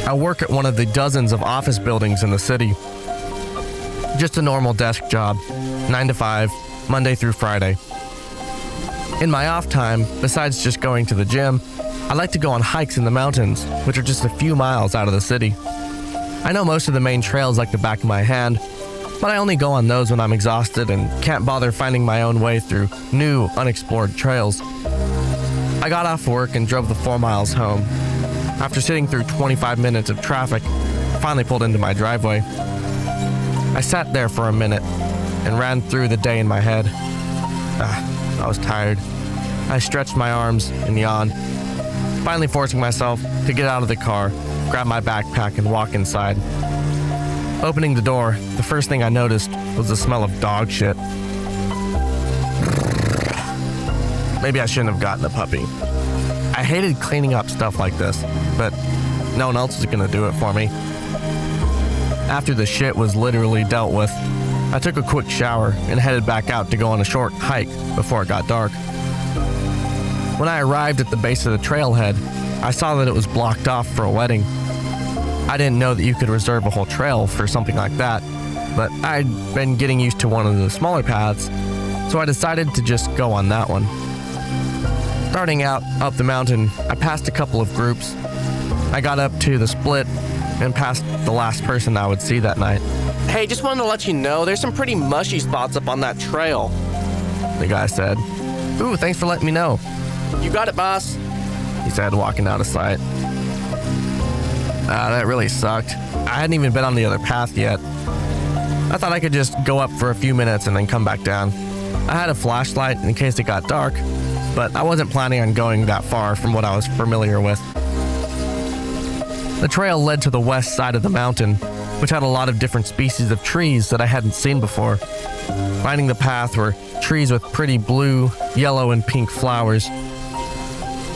I work at one of the dozens of office buildings in the city. Just a normal desk job, 9 to 5, Monday through Friday. In my off time, besides just going to the gym, I like to go on hikes in the mountains, which are just a few miles out of the city. I know most of the main trails like the back of my hand, but I only go on those when I'm exhausted and can't bother finding my own way through new, unexplored trails. I got off work and drove the 4 miles home. After sitting through 25 minutes of traffic, I finally pulled into my driveway. I sat there for a minute and ran through the day in my head. I was tired. I stretched my arms and yawned, finally forcing myself to get out of the car, grab my backpack, and walk inside. Opening the door, the first thing I noticed was the smell of dog shit. Maybe I shouldn't have gotten a puppy. I hated cleaning up stuff like this, but no one else was gonna do it for me. After the shit was literally dealt with, I took a quick shower and headed back out to go on a short hike before it got dark. When I arrived at the base of the trailhead, I saw that it was blocked off for a wedding. I didn't know that you could reserve a whole trail for something like that, but I'd been getting used to one of the smaller paths, so I decided to just go on that one. Starting out up the mountain, I passed a couple of groups. I got up to the split and passed the last person I would see that night. Hey, just wanted to let you know, there's some pretty mushy spots up on that trail. The guy said. Ooh, thanks for letting me know. You got it, boss. He said, walking out of sight. That really sucked. I hadn't even been on the other path yet. I thought I could just go up for a few minutes and then come back down. I had a flashlight in case it got dark, but I wasn't planning on going that far from what I was familiar with. The trail led to the west side of the mountain, which had a lot of different species of trees that I hadn't seen before. Lining the path were trees with pretty blue, yellow, and pink flowers.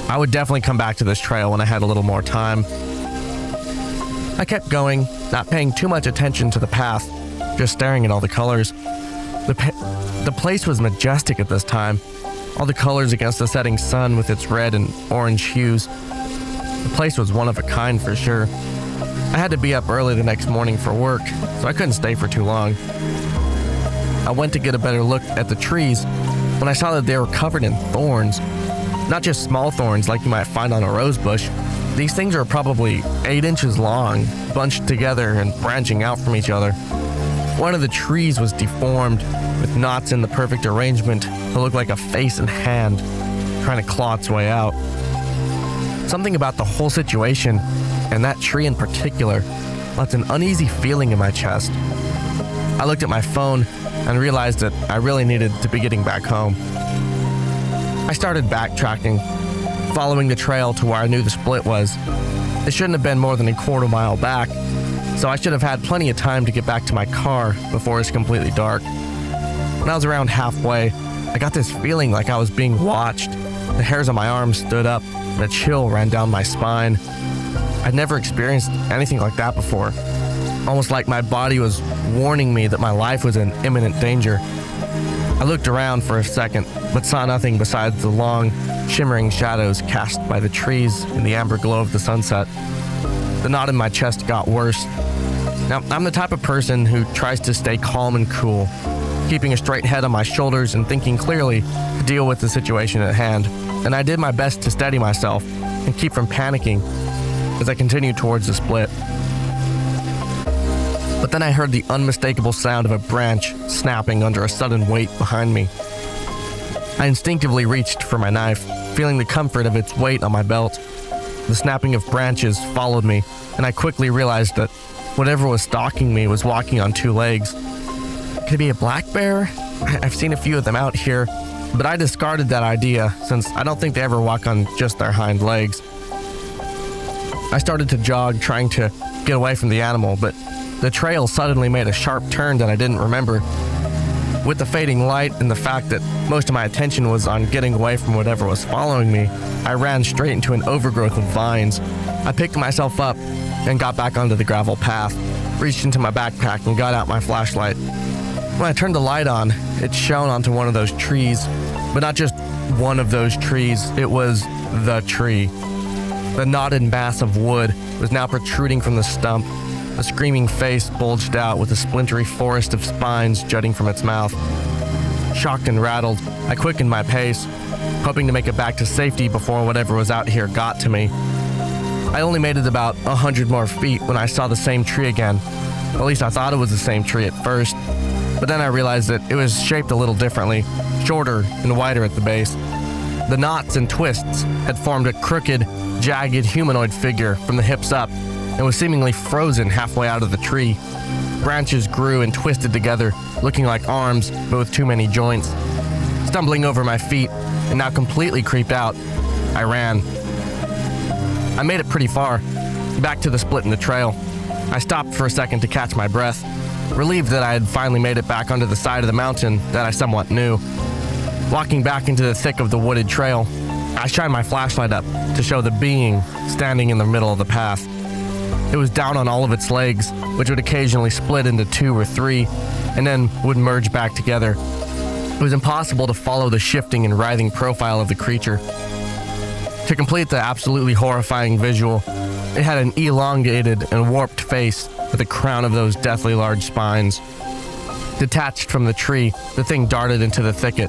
I would definitely come back to this trail when I had a little more time. I kept going, not paying too much attention to the path, just staring at all the colors. The place was majestic at this time, all the colors against the setting sun with its red and orange hues. The place was one of a kind for sure. I had to be up early the next morning for work, so I couldn't stay for too long. I went to get a better look at the trees when I saw that they were covered in thorns. Not just small thorns like you might find on a rose bush. These things are probably 8 inches long, bunched together and branching out from each other. One of the trees was deformed, with knots in the perfect arrangement to look like a face and hand, trying to claw its way out. Something about the whole situation, and that tree in particular, left an uneasy feeling in my chest. I looked at my phone and realized that I really needed to be getting back home. I started backtracking, following the trail to where I knew the split was. It shouldn't have been more than a quarter mile back, so I should have had plenty of time to get back to my car before it's completely dark. When I was around halfway, I got this feeling like I was being watched. The hairs on my arms stood up, and a chill ran down my spine. I'd never experienced anything like that before, almost like my body was warning me that my life was in imminent danger. I looked around for a second, but saw nothing besides the long, shimmering shadows cast by the trees in the amber glow of the sunset. The knot in my chest got worse. Now, I'm the type of person who tries to stay calm and cool, keeping a straight head on my shoulders and thinking clearly to deal with the situation at hand, and I did my best to steady myself and keep from panicking as I continued towards the split. But then I heard the unmistakable sound of a branch snapping under a sudden weight behind me. I instinctively reached for my knife, feeling the comfort of its weight on my belt. The snapping of branches followed me, and I quickly realized that whatever was stalking me was walking on 2 legs. Could it be a black bear? I've seen a few of them out here, but I discarded that idea since I don't think they ever walk on just their hind legs. I started to jog, trying to get away from the animal, but the trail suddenly made a sharp turn that I didn't remember. With the fading light and the fact that most of my attention was on getting away from whatever was following me, I ran straight into an overgrowth of vines. I picked myself up and got back onto the gravel path, reached into my backpack and got out my flashlight. When I turned the light on, it shone onto one of those trees, but not just one of those trees, it was the tree. The knotted mass of wood was now protruding from the stump. A screaming face bulged out with a splintery forest of spines jutting from its mouth. Shocked and rattled, I quickened my pace, hoping to make it back to safety before whatever was out here got to me. I only made it about 100 more feet when I saw the same tree again. At least I thought it was the same tree at first, but then I realized that it was shaped a little differently, shorter and wider at the base. The knots and twists had formed a crooked, jagged humanoid figure from the hips up and was seemingly frozen halfway out of the tree. Branches grew and twisted together, looking like arms, but with too many joints. Stumbling over my feet and now completely creeped out, I ran. I made it pretty far, back to the split in the trail. I stopped for a second to catch my breath, relieved that I had finally made it back onto the side of the mountain that I somewhat knew. Walking back into the thick of the wooded trail, I shined my flashlight up to show the being standing in the middle of the path. It was down on all of its legs, which would occasionally split into 2 or 3, and then would merge back together. It was impossible to follow the shifting and writhing profile of the creature. To complete the absolutely horrifying visual, it had an elongated and warped face with a crown of those deathly large spines. Detached from the tree, the thing darted into the thicket.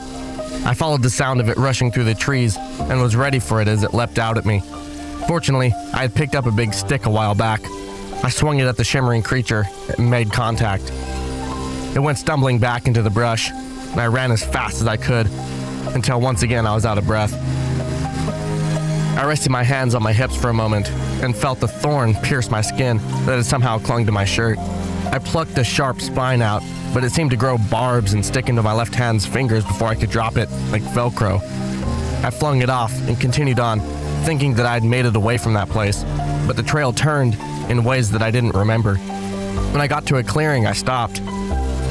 I followed the sound of it rushing through the trees and was ready for it as it leapt out at me. Fortunately, I had picked up a big stick a while back. I swung it at the shimmering creature and made contact. It went stumbling back into the brush, and I ran as fast as I could until once again I was out of breath. I rested my hands on my hips for a moment and felt the thorn pierce my skin that had somehow clung to my shirt. I plucked the sharp spine out, but it seemed to grow barbs and stick into my left hand's fingers before I could drop it like Velcro. I flung it off and continued on, thinking that I'd made it away from that place, but the trail turned in ways that I didn't remember. When I got to a clearing, I stopped.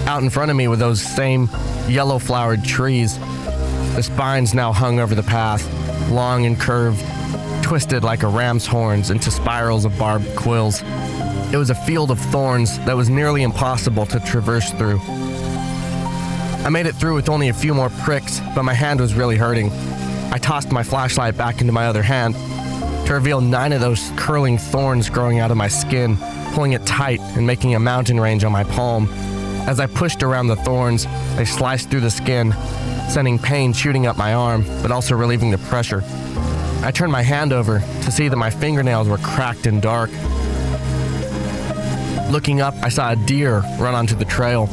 Out in front of me were those same yellow-flowered trees. The spines now hung over the path, long and curved, twisted like a ram's horns into spirals of barbed quills. It was a field of thorns that was nearly impossible to traverse through. I made it through with only a few more pricks, but my hand was really hurting. I tossed my flashlight back into my other hand to reveal 9 of those curling thorns growing out of my skin, pulling it tight and making a mountain range on my palm. As I pushed around the thorns, they sliced through the skin, sending pain shooting up my arm, but also relieving the pressure. I turned my hand over to see that my fingernails were cracked and dark. Looking up, I saw a deer run onto the trail.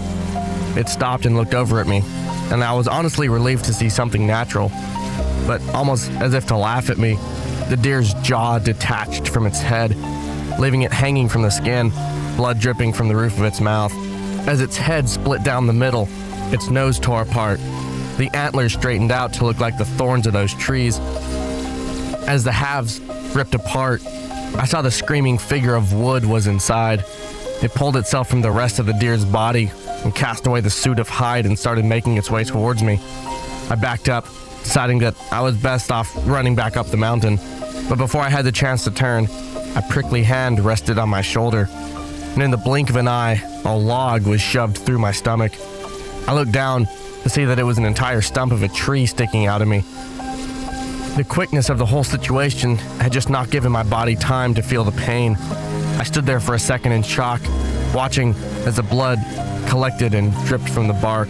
It stopped and looked over at me, and I was honestly relieved to see something natural. But almost as if to laugh at me, the deer's jaw detached from its head, leaving it hanging from the skin, blood dripping from the roof of its mouth. As its head split down the middle, its nose tore apart. The antlers straightened out to look like the thorns of those trees. As the halves ripped apart, I saw the screaming figure of wood was inside. It pulled itself from the rest of the deer's body and cast away the suit of hide and started making its way towards me. I backed up, deciding that I was best off running back up the mountain. But before I had the chance to turn, a prickly hand rested on my shoulder, and in the blink of an eye, a log was shoved through my stomach. I looked down to see that it was an entire stump of a tree sticking out of me. The quickness of the whole situation had just not given my body time to feel the pain. I stood there for a second in shock, watching as the blood collected and dripped from the bark.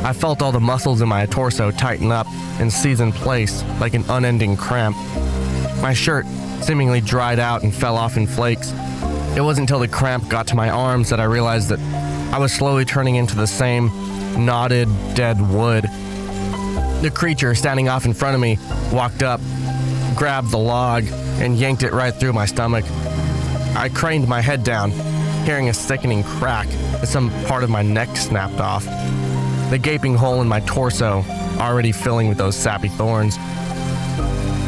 I felt all the muscles in my torso tighten up and seize in place like an unending cramp. My shirt seemingly dried out and fell off in flakes. It wasn't until the cramp got to my arms that I realized that I was slowly turning into the same knotted, dead wood. The creature standing off in front of me walked up, grabbed the log, and yanked it right through my stomach. I craned my head down, hearing a sickening crack as some part of my neck snapped off. The gaping hole in my torso already filling with those sappy thorns.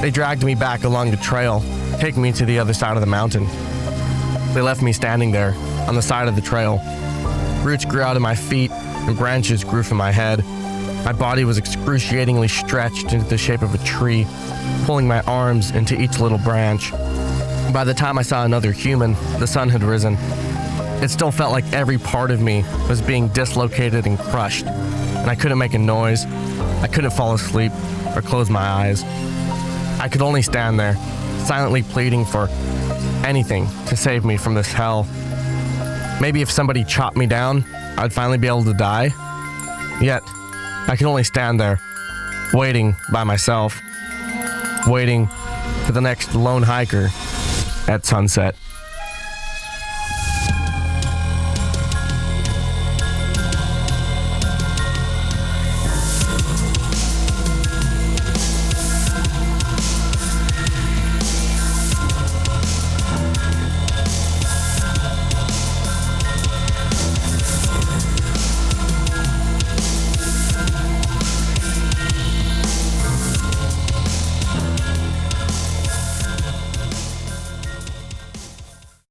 They dragged me back along the trail, taking me to the other side of the mountain. They left me standing there, on the side of the trail. Roots grew out of my feet, and branches grew from my head. My body was excruciatingly stretched into the shape of a tree, pulling my arms into each little branch. By the time I saw another human, the sun had risen. It still felt like every part of me was being dislocated and crushed, and I couldn't make a noise. I couldn't fall asleep or close my eyes. I could only stand there, silently pleading for anything to save me from this hell. Maybe if somebody chopped me down, I'd finally be able to die. Yet, I can only stand there, waiting by myself, waiting for the next lone hiker at sunset.